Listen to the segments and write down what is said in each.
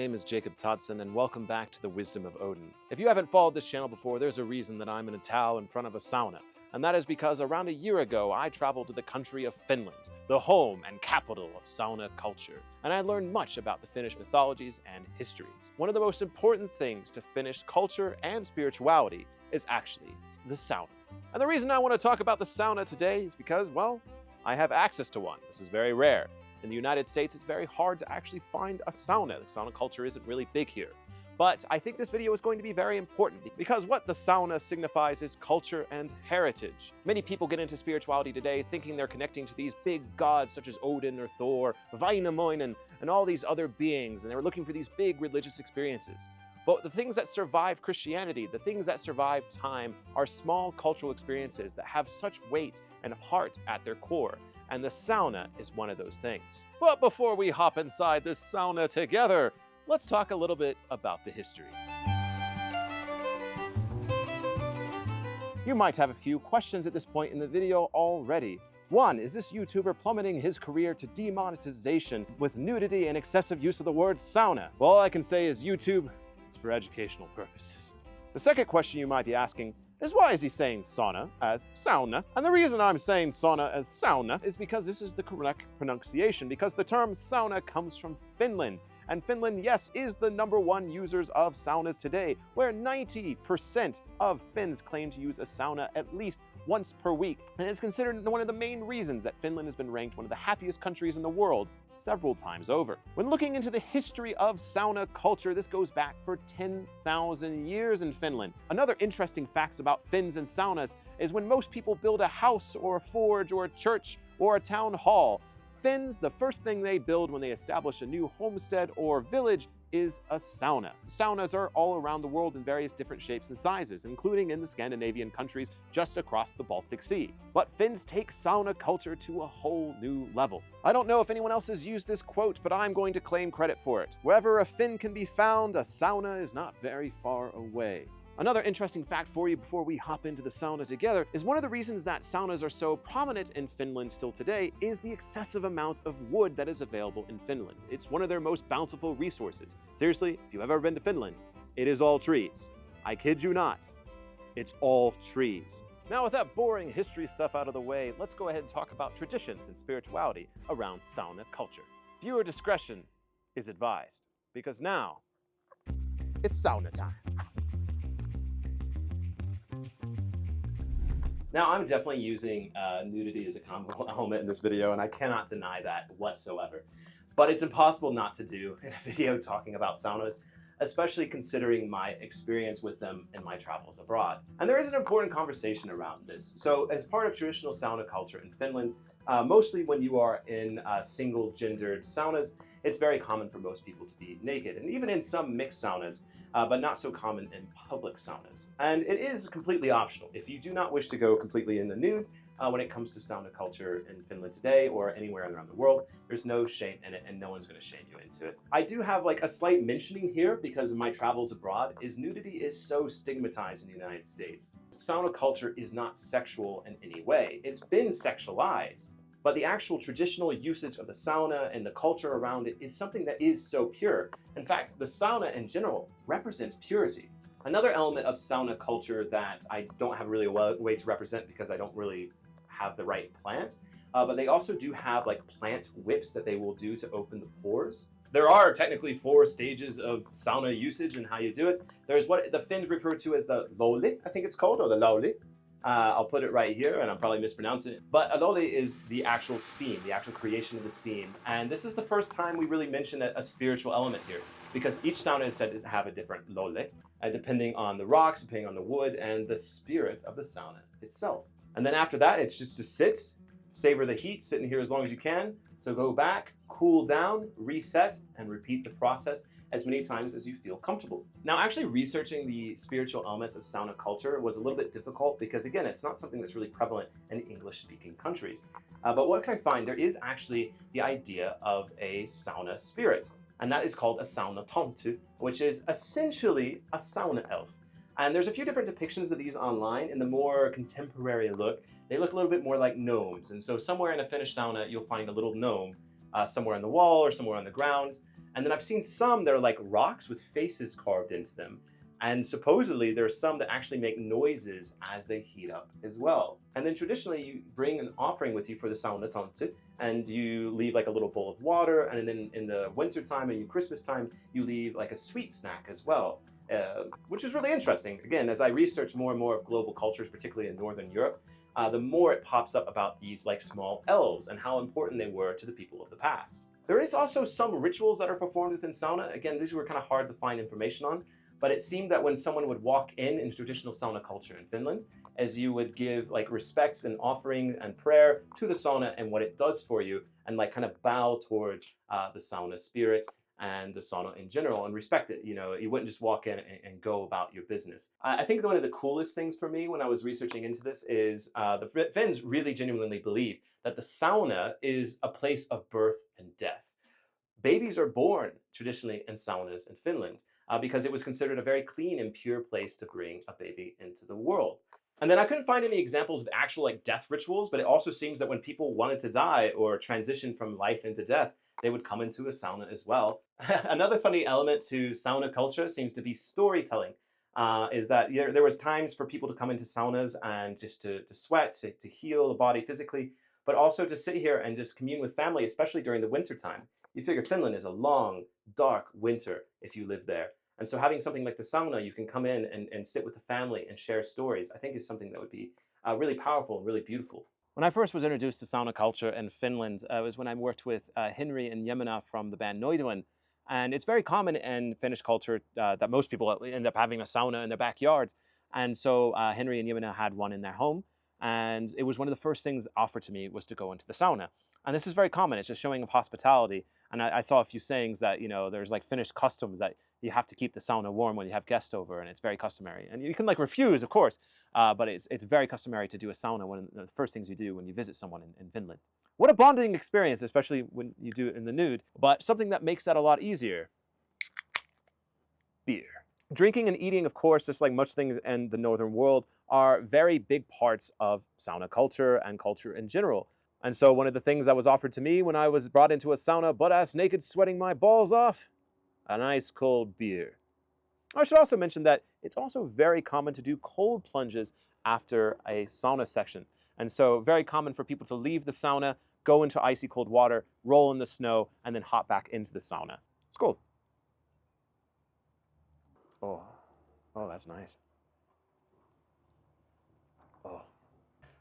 My name is Jacob Toddson, and welcome back to the Wisdom of Odin. If you haven't followed this channel before, there's a reason that I'm in a towel in front of a sauna, and that is because around a year ago, I traveled to the country of Finland, the home and capital of sauna culture, and I learned much about the Finnish mythologies and histories. One of the most important things to Finnish culture and spirituality is actually the sauna. And the reason I want to talk about the sauna today is because, well, I have access to one. This is very rare. In the United States, it's very hard to actually find a sauna. The sauna culture isn't really big here. But I think this video is going to be very important because what the sauna signifies is culture and heritage. Many people get into spirituality today thinking they're connecting to these big gods such as Odin or Thor, Vainamoinen, and all these other beings, and they're looking for these big religious experiences. But the things that survive Christianity, the things that survive time, are small cultural experiences that have such weight and heart at their core. And the sauna is one of those things. But before we hop inside this sauna together, let's talk a little bit about the history. You might have a few questions at this point in the video already. One, is this YouTuber plummeting his career to demonetization with nudity and excessive use of the word sauna? Well, all I can say is YouTube, it's for educational purposes. The second question you might be asking is why is he saying sauna as sauna? And the reason I'm saying sauna as sauna is because this is the correct pronunciation, because the term sauna comes from Finland. And Finland, yes, is the #1 users of saunas today, where 90% of Finns claim to use a sauna at least once per week. And it's considered one of the main reasons that Finland has been ranked one of the happiest countries in the world several times over. When looking into the history of sauna culture, this goes back for 10,000 years in Finland. Another interesting facts about Finns and saunas is when most people build a house or a forge or a church or a town hall, Finns, the first thing they build when they establish a new homestead or village is a sauna. Saunas are all around the world in various different shapes and sizes, including in the Scandinavian countries just across the Baltic Sea. But Finns take sauna culture to a whole new level. I don't know if anyone else has used this quote, but I'm going to claim credit for it. Wherever a Finn can be found, a sauna is not very far away. Another interesting fact for you before we hop into the sauna together is one of the reasons that saunas are so prominent in Finland still today is the excessive amount of wood that is available in Finland. It's one of their most bountiful resources. Seriously, if you've ever been to Finland, it is all trees. I kid you not. It's all trees. Now with that boring history stuff out of the way, let's go ahead and talk about traditions and spirituality around sauna culture. Viewer discretion is advised, because now it's sauna time. Now, I'm definitely using nudity as a comical element in this video, and I cannot deny that whatsoever. But it's impossible not to do in a video talking about saunas, especially considering my experience with them in my travels abroad. And there is an important conversation around this. So as part of traditional sauna culture in Finland, mostly when you are in single-gendered saunas, it's very common for most people to be naked. And even in some mixed saunas, but not so common in public saunas. And it is completely optional. If you do not wish to go completely in the nude, when it comes to sauna culture in Finland today or anywhere around the world, there's no shame in it and no one's gonna shame you into it. I do have like a slight mentioning here because of my travels abroad is nudity is so stigmatized in the United States. Sauna culture is not sexual in any way. It's been sexualized. But the actual traditional usage of the sauna and the culture around it is something that is so pure. In fact, the sauna in general represents purity. Another element of sauna culture that I don't have really a way to represent because I don't really have the right plant, but they also do have like plant whips that they will do to open the pores. There are technically 4 stages of sauna usage and how you do it. There's what the Finns refer to as the loli, I think it's called, or the lauli. I'll put it right here, and I'm probably mispronouncing it. But aloli is the actual steam, the actual creation of the steam. And this is the first time we really mention a spiritual element here, because each sauna is said to have a different loli, depending on the rocks, depending on the wood, and the spirit of the sauna itself. And then after that, it's just to sit, savor the heat, sit in here as long as you can. So go back, cool down, reset, and repeat the process as many times as you feel comfortable. Now, actually researching the spiritual elements of sauna culture was a little bit difficult because, again, it's not something that's really prevalent in English-speaking countries. But what can I find? There is actually the idea of a sauna spirit, and that is called a sauna tontu, which is essentially a sauna elf. And there's a few different depictions of these online. In the more contemporary look, they look a little bit more like gnomes. And so somewhere in a Finnish sauna, you'll find a little gnome somewhere on the wall or somewhere on the ground. And then I've seen some that are like rocks with faces carved into them. And supposedly there are some that actually make noises as they heat up as well. And then traditionally you bring an offering with you for the sauna tante, and you leave like a little bowl of water, and then in the winter time and Christmas time, you leave like a sweet snack as well. Which is really interesting. Again, as I research more and more of global cultures, particularly in Northern Europe, the more it pops up about these like small elves and how important they were to the people of the past. There is also some rituals that are performed within sauna. Again, these were kind of hard to find information on, but it seemed that when someone would walk in traditional sauna culture in Finland, as you would give like respects and offering and prayer to the sauna and what it does for you, and like kind of bow towards the sauna spirit and the sauna in general and respect it. You know, you wouldn't just walk in and go about your business. I think one of the coolest things for me when I was researching into this is the Finns really genuinely believe that the sauna is a place of birth and death. Babies are born traditionally in saunas in Finland because it was considered a very clean and pure place to bring a baby into the world. And then I couldn't find any examples of actual like death rituals, but it also seems that when people wanted to die or transition from life into death, they would come into a sauna as well. Another funny element to sauna culture seems to be storytelling. Is that there was times for people to come into saunas and just to sweat, to heal the body physically, but also to sit here and just commune with family, especially during the winter time. You figure Finland is a long, dark winter if you live there. And so having something like the sauna, you can come in and sit with the family and share stories, I think is something that would be really powerful and really beautiful. When I first was introduced to sauna culture in Finland, it was when I worked with Henry and Jemina from the band Noiduen. And it's very common in Finnish culture that most people end up having a sauna in their backyards. And so Henry and Jemina had one in their home. And it was one of the first things offered to me was to go into the sauna. And this is very common. It's just showing of hospitality. And I saw a few sayings that, you know, there's like Finnish customs that you have to keep the sauna warm when you have guests over, and it's very customary. And you can like refuse, of course, but it's very customary to do a sauna, one of the first things you do when you visit someone in Finland. What a bonding experience, especially when you do it in the nude, but something that makes that a lot easier. Beer. Drinking and eating, of course, just like much things in the northern world, are very big parts of sauna culture and culture in general. And so one of the things that was offered to me when I was brought into a sauna, butt-ass naked, sweating my balls off, an ice cold beer. I should also mention that it's also very common to do cold plunges after a sauna section. And so very common for people to leave the sauna, go into icy cold water, roll in the snow, and then hop back into the sauna. It's cold. Oh, that's nice. Oh.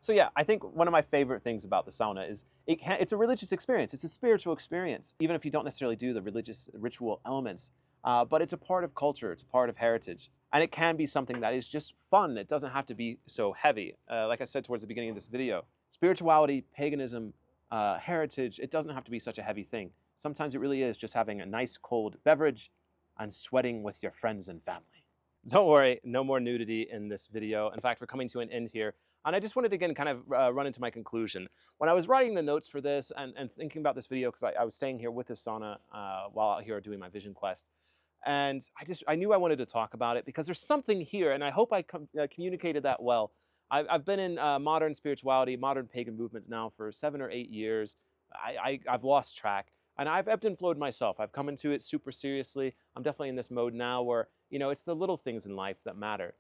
So yeah, I think one of my favorite things about the sauna is it's a religious experience. It's a spiritual experience, even if you don't necessarily do the religious ritual elements. But it's a part of culture. It's a part of heritage. And it can be something that is just fun. It doesn't have to be so heavy. Like I said towards the beginning of this video, spirituality, paganism, heritage, it doesn't have to be such a heavy thing. Sometimes it really is just having a nice cold beverage and sweating with your friends and family. Don't worry, no more nudity in this video. In fact, we're coming to an end here. And I just wanted to, again, kind of run into my conclusion. When I was writing the notes for this and thinking about this video, because I was staying here with the sauna while out here doing my vision quest, and I knew I wanted to talk about it because there's something here, and I hope I communicated that well. I've been in modern spirituality, modern pagan movements now for 7 or 8 years. I've lost track, and I've ebbed and flowed myself. I've come into it super seriously. I'm definitely in this mode now where, you know, it's the little things in life that matter.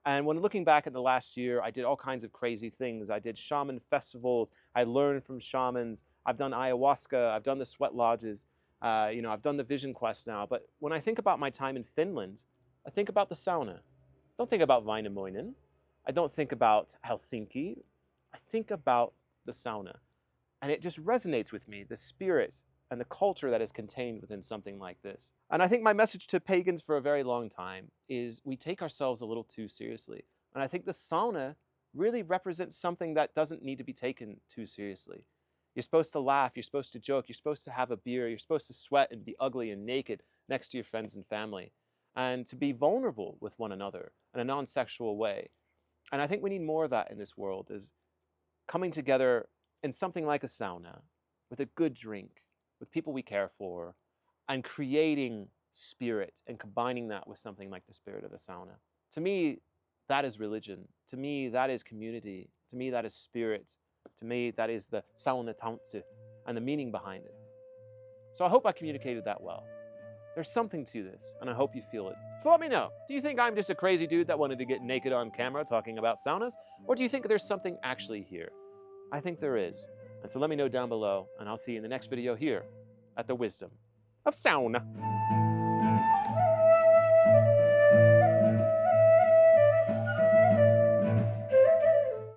And when looking back at the last year, I did all kinds of crazy things. I did shaman festivals. I learned from shamans. I've done ayahuasca. I've done the sweat lodges. You know, I've done the vision quest now. But when I think about my time in Finland, I think about the sauna. I don't think about Vainamoinen. I don't think about Helsinki. I think about the sauna. And it just resonates with me, the spirit and the culture that is contained within something like this. And I think my message to pagans for a very long time is we take ourselves a little too seriously. And I think the sauna really represents something that doesn't need to be taken too seriously. You're supposed to laugh, you're supposed to joke, you're supposed to have a beer, you're supposed to sweat and be ugly and naked next to your friends and family, and to be vulnerable with one another in a non-sexual way. And I think we need more of that in this world, is coming together in something like a sauna, with a good drink, with people we care for, and creating spirit and combining that with something like the spirit of a sauna. To me, that is religion. To me, that is community. To me, that is spirit. To me, that is the sauna tantse and the meaning behind it. So I hope I communicated that well. There's something to this, and I hope you feel it. So let me know, do you think I'm just a crazy dude that wanted to get naked on camera talking about saunas? Or do you think there's something actually here? I think there is. And so let me know down below, and I'll see you in the next video here at the Wisdom of Sauna.